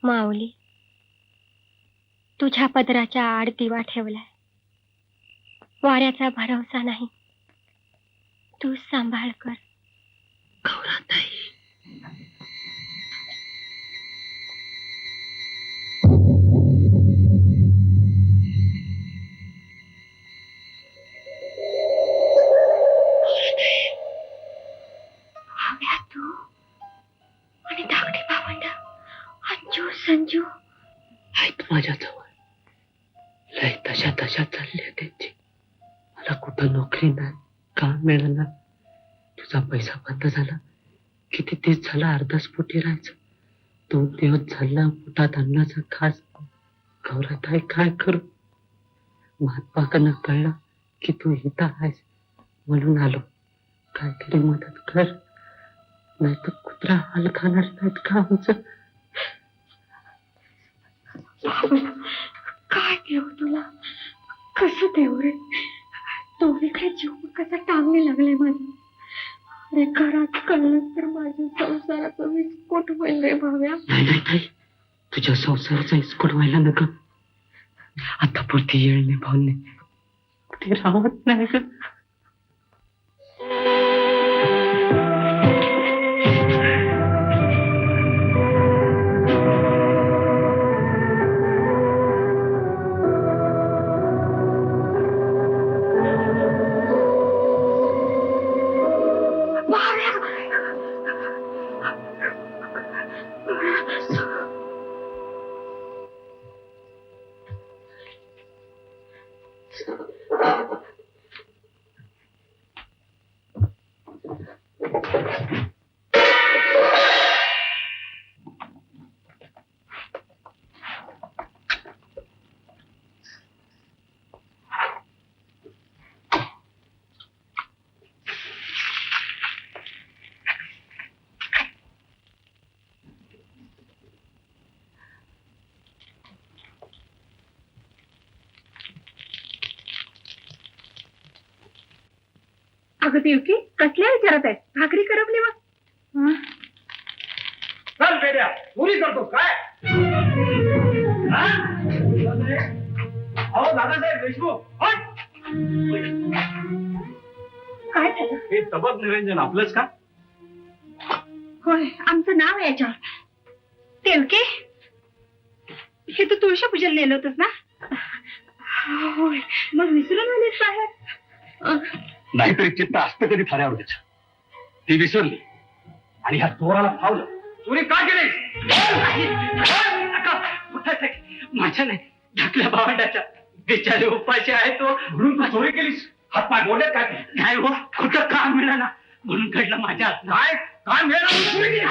माऊली, तुझ्या पदराच्या आड दिवा ठेवलाय. वाऱ्याचा भरवसा नाही, तू सांभाळ कर. गौराताई, तू आणि धाकटे भावंड अंजू संजू आहेत माझ्याजवळ. लय तशा चालल्या त्यांची. मला कुठं नोकरी नाही, काम मिळालं. तुझा पैसा बंद झाला. किती दिवस झाला अर्धाच पोटी राहायचं. 2 दिवस झाला पोटात अन्नाचा खास. गौराताई काय करू? महात्माकांना कळलं की तू इथं आहेस म्हणून आलो. काहीतरी मदत कर, नाही तर कुत्रा हाल खाणार नाहीत का आमचं? काय देऊ तुला, कसं देऊ रे? दोन्हीकडे जीव कसा टांगणे लागले माझा. अरे घरात कळलं तर माझ्या संसाराचा विस्फोट होईल रे भाव्या. नाही ताई, तुझ्या संसाराचा इस्कोट व्हायला नका. आता पुरती येळ निभावणे ते राहत नाही ग. अगं देवकी, कसल्या विचारात आहेत? भाकरी करपली मग. चल बेड्या, पुरी करतो काय? अहो दादासाहेब देशमुख, काय झालं? हे तबक निरंजन आपलंच का? होय, आमचं नाव आहे याच्यावर. देवकी, हे तू तुळशी पूजन नेलं होतंस ना? होय, मग विसरून आलीस बाहेर. नाहीतरी चित्त असतं कधी थाऱ्यावर त्याच. ती विसरली आणि ह्या चोराला फावलं. चोरी का केली? माझ्या नाही, ढाकल्या भावंडाच्या. बिचारे उपाशी आहे तो म्हणून तू चोरी केलीस? हातपाय मोडले काय? नाही हो, कुठं काम मिळालं म्हणून घडलं माझ्या हात. काय काय मिळालं? चोरी केली?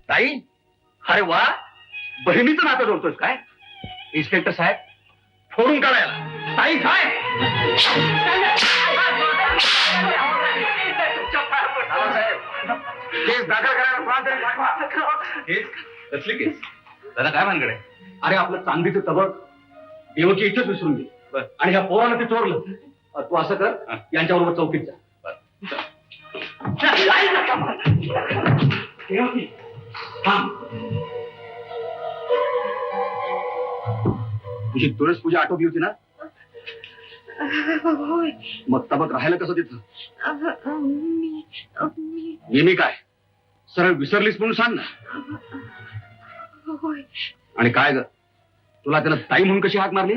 ताई, अरे वा, बहिणीचं नातं जोडतोस काय? इन्स्पेक्टर साहेब, फोडून काढायला. ताई काय? केस दाखल करायला. केस कसली केस? दादा काय भानगड आहे? अरे आपलं चांदीचं तबक देवकी इथंच विसरून घे आणि ह्या पोरानं ते चोरलं. तू असं कर, यांच्याबरोबर चौकीत जा. देवकी थांब. तुझी तुळस पूजा आटोपली होती ना? होय. मग तबक राहायला कसं तिथं? मी काय सरळ विसरलीस म्हणून सांग ना. होय. आणि काय ग, तुला त्याला ताई म्हणून कशी हाक मारली?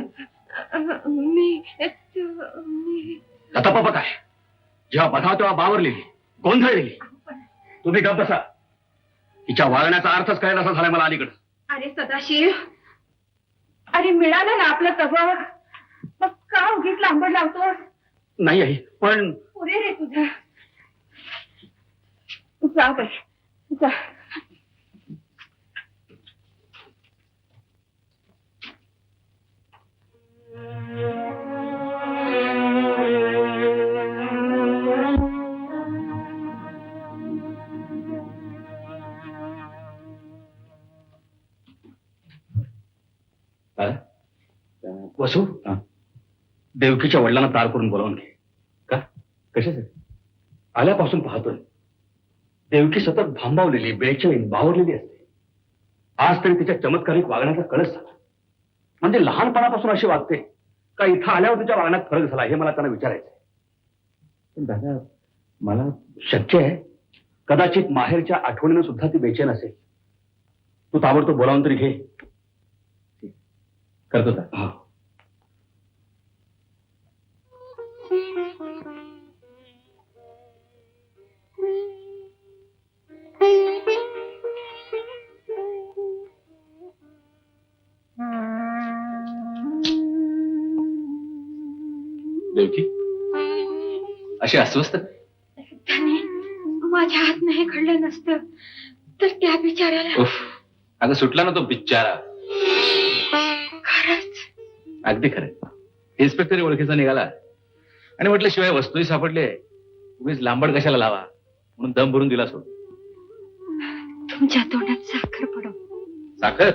तपप काय? जेव्हा बघाव तेव्हा बावरलेली, गोंधळलेली. तुम्ही गप बसा. तिच्या वागण्याचा अर्थच कळेल असा झालाय मला अलीकडं. अरे सदाशिव, अरे मिळालं ना आपलं तबक, मग का उगीच लांबड लावतो? नाही आहे पण पुरे रे तुझं. जा बाई जा. वसू देवकीच्या वडिलांना तार करून बोलावून घे. का? कशासाठी? आल्यापासून पाहतोय देवकी सतत भांबावलेली, बेचैन, बावरलेली असते. आज तरी तिच्या चमत्कारिक वागण्याचा कळस झाला. म्हणजे लहानपणापासून अशी वागते का इथं आल्यावर तिच्या वागण्यात फरक झाला, हे मला त्यांना विचारायचंय. पण दादा, मला शक्य आहे कदाचित माहेरच्या आठवणीनं सुद्धा ती बेचैन असेल. तू ताबडतोब बोलावून तरी घे. करतो का? हा. देवकी अशी अस्वस्थ त्याने माझ्या हात नाही घडलं नसतं तर त्या बिचाऱ्याला. अगं सुटला ना तो बिचारा. खरंच अगदी खरं. इन्स्पेक्टर ओळखीचा निघाला आणि म्हटलं शिवाय वस्तूही सापडले, उगीच लांबड कशाला लावा म्हणून दम भरून दिला सोड. तुमच्या तोंडात साखर पडो. साखर?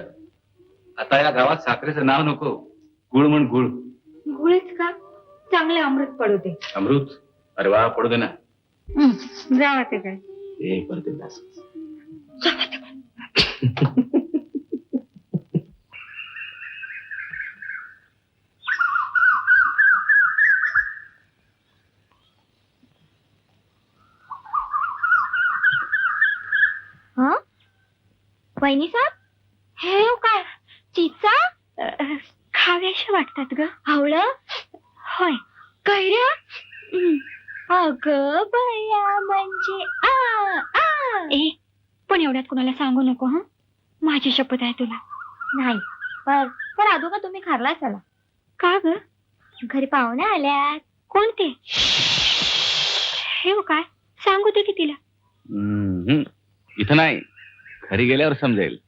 आता या गावात साखरेचं नाव नको, गुळ म्हण गुळ. गुळच का? चांगले अमृत पडू दे. अमृत? अरे वा, पडू दे ना. जावा ते काय. परत एकदा जावा ते काय. वहिनी साहेब, हे काय चिचा खाव्याशा वाटतात ग. आवळं? होय. कैऱ्या? अग बया, म्हणजे ए पण एवढ्यात कुणाला सांगू नको. हा, माझी शपथ आहे तुला. नाही, पर आदू का तुम्ही खारला चला. का ग? घरी पाहुणे आल्यात. कोणते? हे काय सांगू दे की तिला. इथं नाही, घरी गेल्यावर समजेल.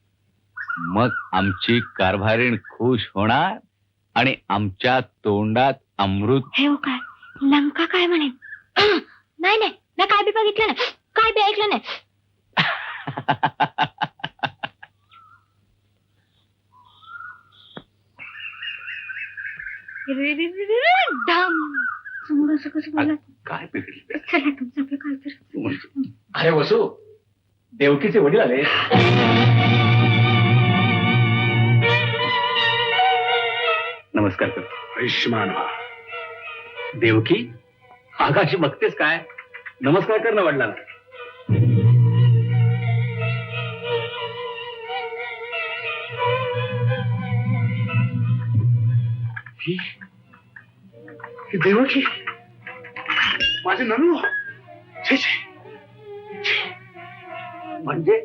मग आमची कारभारीण खुश होणार आणि आमच्या तोंडात अमृत. हे काय लंका काय म्हणेन? नाही नाही, मी काय बी बघितलं नाही, काय बी ऐकलं नाही. समोर असं कसं बोला? काय बिघडलं? चला तुमचं आपलं काहीतरी. अरे वसू, देवकीचे वडील आले. नमस्कार कर. आयुष्यमान व्हा. देवकी, आगाशी बघतेस काय? नमस्कार कर ना वडिलांना. देवकी, माझे ननू. म्हणजे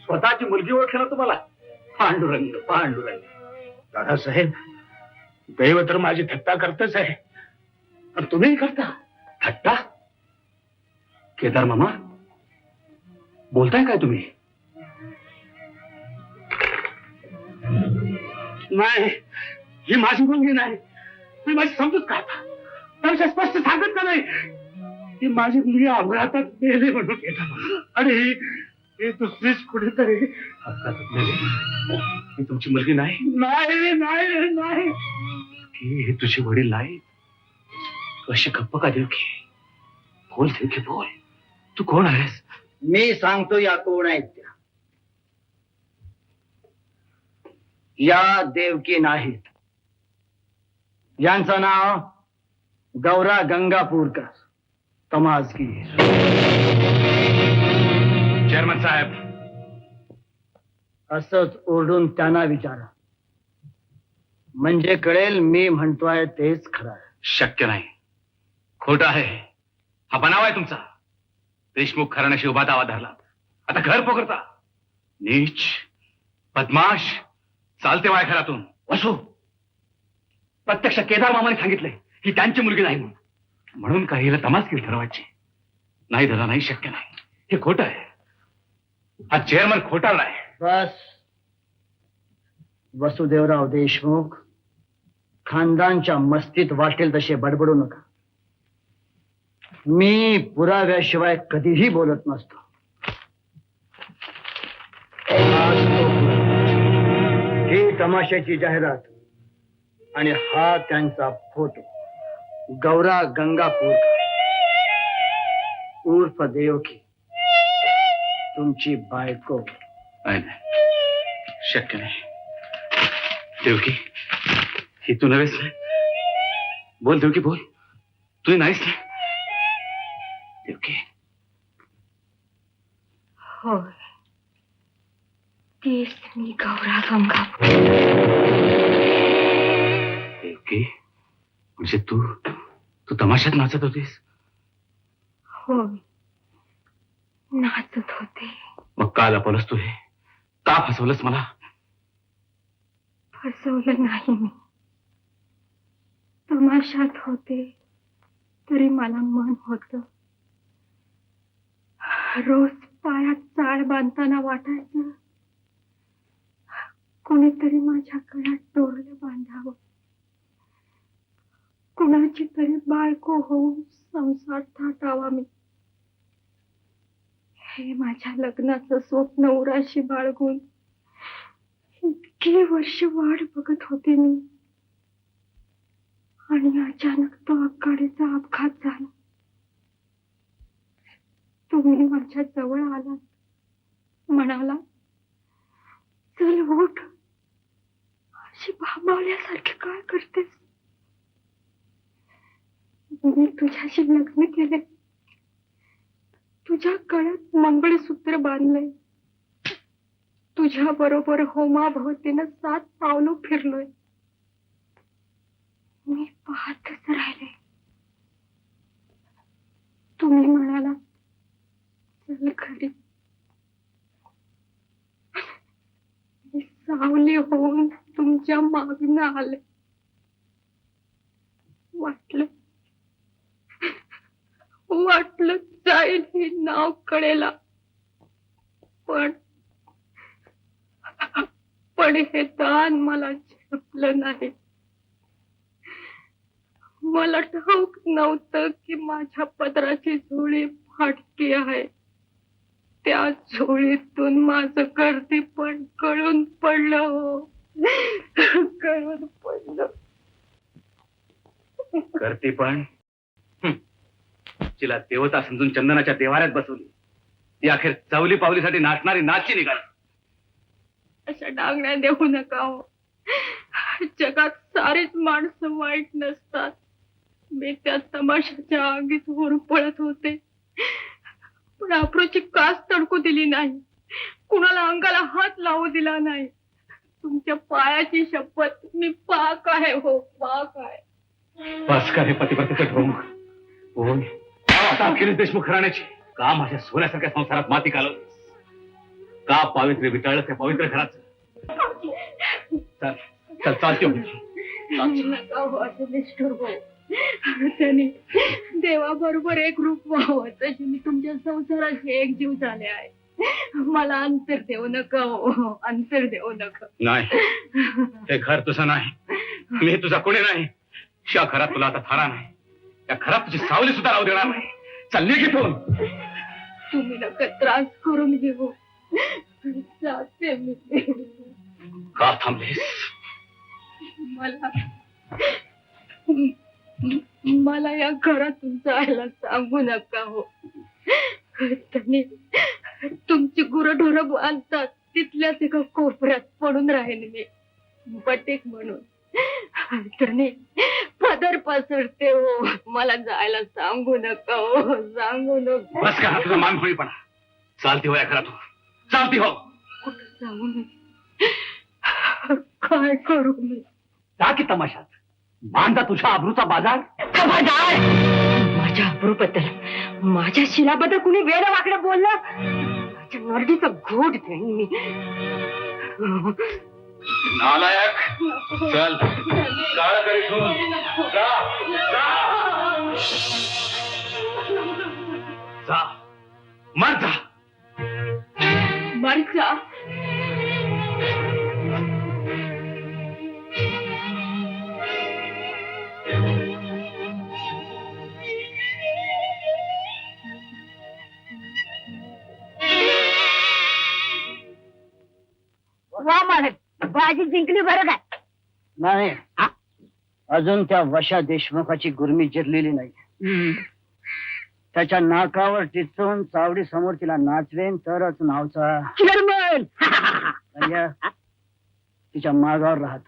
स्वतःची मुलगी ओळखेना तुम्हाला? पांडुरंग, पांडुरंग. दादासाहेब, दैव तर माझी थट्टा करतच आहे, पण तुम्ही करता थट्टा? केदार मामा, बोलताय काय तुम्ही? नाही, ही माझी मुलगी नाही. मी माझी समजूत काढता तर स्पष्ट सांगत का नाही? ही माझी मुलगी अपघातात मेली म्हणून येतात आणि ही दुसरीच कुठेतरी अपघातात मेली. ही तुमची मुलगी नाही? नाही नाही नाही. हे तुझे वडील नाही. तू अशी गप्प का देवकी? बोल देवकी, बोल. तू कोण आहेस? मी सांगतो या कोण आहेत त्या. या देवकी नाहीत. यांचं नाव गौरा गंगापूरकर, तमासगीर. चेअरमन साहेब, असंच ओरडून त्यांना विचारा, म्हणजे कळेल मी म्हणतोय तेच खरं आहे. शक्य नाही, खोट आहे. हा बनाव आहे तुमचा. देशमुख घराण्याशी उभा दावा धरला, आता घर पोखरता. नीच, बदमाश, चालते वाय घरातून. वसू, प्रत्यक्ष केदार मामाने सांगितले की त्यांची मुलगी नाही म्हणून काही हिला तमासगीर ठरवायची. नाही दादा, नाही, शक्य नाही. हे खोट आहे. हा चेअरमन खोटारडा आहे. बस वसुदेवराव देशमुख, खानदानच्या मस्तीत वाटेल तसे बडबडू नका. मी पुराव्याशिवाय कधीही बोलत नसतो. आज तो पुरावा. ही तमाशाची जाहिरात आणि हा त्यांचा फोटो. गौरा गंगापूर उर्फ देवकी, तुमची बायको. नाही शक्य नाही. देवकी, ही तू नव्हेस ना? बोल देवकी, बोल. तू नाहीस ना देवकी? होय, तीच मी गौरा गंगापूर. देवकी, म्हणजे तू तमाशात नाचत होतीस? होय, नाचत होते. मग का लपवलंस तू हे? का फसवलंस मला? फसवलं नाही मी. तमाशात होते तरी मला मन होत. रोज पायात चाळ बांधताना वाटायचं कोणीतरी माझ्या गळ्यात डोरलं बांधावं, कुणाची तरी बायको होऊन संसार थाटावा मी. हे माझ्या लग्नाचं स्वप्न उराशी बाळगून इतकी वर्ष वाट बघत होते मी. आणि अचानक तो गाडीचा अपघात झाला. तुम्ही माझ्या जवळ आलात, म्हणाला चल उठ. अशी भांबावल्यासारखी काय करतेस? मी तुझ्याशी लग्न केले, तुझ्या गळ्यात मंगळसूत्र बांधले, तुझ्या बरोबर होमाभोवतीनं 7 पावलं फिरलोय. मी पाहतच राहिले. तुम्ही म्हणाला चल घरी. मी सावली होऊन तुमच्या मागणं आले. वाटलं जाईल हे नाव कळेला, पण हे दान मला झेपलं नाही. मला ठाऊक नव्हतं की माझ्या पदराची झोळी फाटकी आहे. त्या झोळीतून माझं गर्दी पण गळून पडलं हो. गळून पडलं. करते पण तिला देवता समजून चंदनाच्या देवाऱ्यात बसवली. ती अखेर चवली पावलीसाठी नाचणारी नाची निघाली. अशा डांगण्या देऊ नका हो. जगात सारेच माणसं वाईट नसतात. मी त्या तमाशाच्या आगीत होऊन पळत होते, पण अप्रोची कास तडकू दिली नाही. कुणाला अंगाला हात लावू दिला नाही. तुमच्या पायाची शपथ, मी पाक आहे हो, पाक आहे. बस का रे पतिपतीचं ढोंग. बोल आता अखेरीस देशमुख घराण्याची का माझ्या सोन्यासारख्या संसारात माती घालवलीस? का पावित्र्य विटाळलं त्या पवित्र घराचं? चल चल चालते नका हो असं निष्ठुर भाऊ. त्याने देवाबरोबर एक रूप व्हावं तशी मी तुमच्या संसाराशी एक जीव झाले आहे. मला अंतर देऊ नका हो, अंतर देऊ नका. नाही, हे घर तुझं नाही, मी तुझा कोणी नाही. या घरात तुला आता थारा नाही. या घरात तुझी सावली सुद्धा राहू देणार नाही. चल निघ इथून. तुम्ही नका त्रास करून घेऊ. जाते मी. का थांबलीस? मला या घरातून जायला सांगू नका हो. त्यांनी तुमची गुरढोरं बांधतात तिथल्याच एका कोपऱ्यात पडून राहील मी, बटेक म्हणून. त्याने पदर पसरते हो. मला जायला सांगू नका हो, सांगू नका. बस का तुझा मानखोळीपणा. चालती हो या घरातून, चालती हो. कुठं जाऊ नये. काय करू मी? जा की तमाशात. बांधा तुझ्या आबरूचा बाजार. माझ्या आबरूबद्दल, माझ्या शिलाबद्दल कुणी वेळ वाकडं बोललं, माझ्या नरडीचा घोट देईन मी. नालायक. चल काळ कर इथून. जा, जा. जा मर जा. मर जा. वा मालक, बाजी जिंकली बरं काय? नाही, अजून त्या वशा देशमुखाची गुरमी जिरलेली नाही. त्याच्या नाकावर टिचून चावडी समोर तिला नाचवेन तरच नावचा रंग्या, तिच्या मागावर राहत.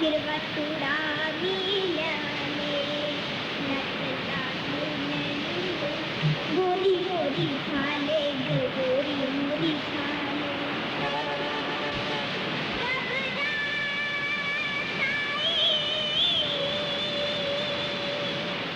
हिरवा तुरा